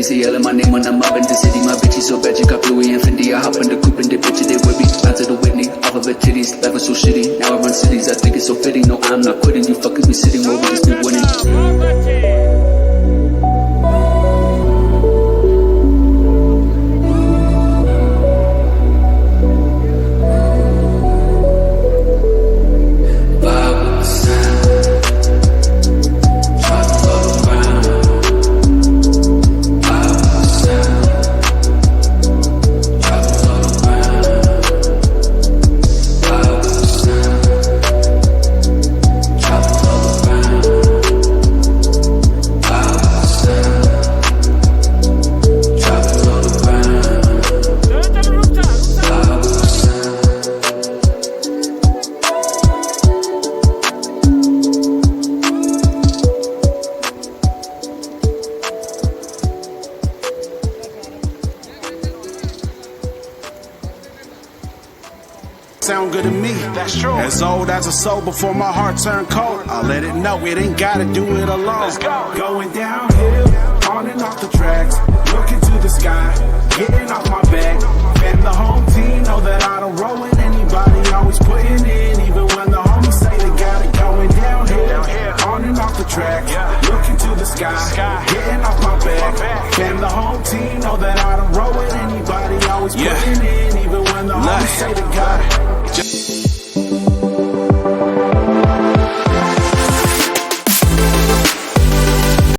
they say yelling my name when I'm up in the city. My bitch is so bad, she got Louis and Fendi. I hop in the coupe and the bitch, they with me. Bound to the Whitney, off of her titties. Life was so shitty, now I run cities. I think it's so fitting, no I'm not quitting. You fucking be sitting where we just be winning. Sound good to me. That's true. As old as a soul before my heart turned cold. I let it know it ain't gotta do it alone. Let's go. Going downhill, on and off the tracks, looking to the sky, getting off my back. And the home team know that I don't roll with anybody. Always putting in, even when the homies say they got it. Going downhill, on and off the tracks, looking to the sky, getting off my back. And the home team know that I don't roll with anybody. Always putting in, even when the homies say they got it.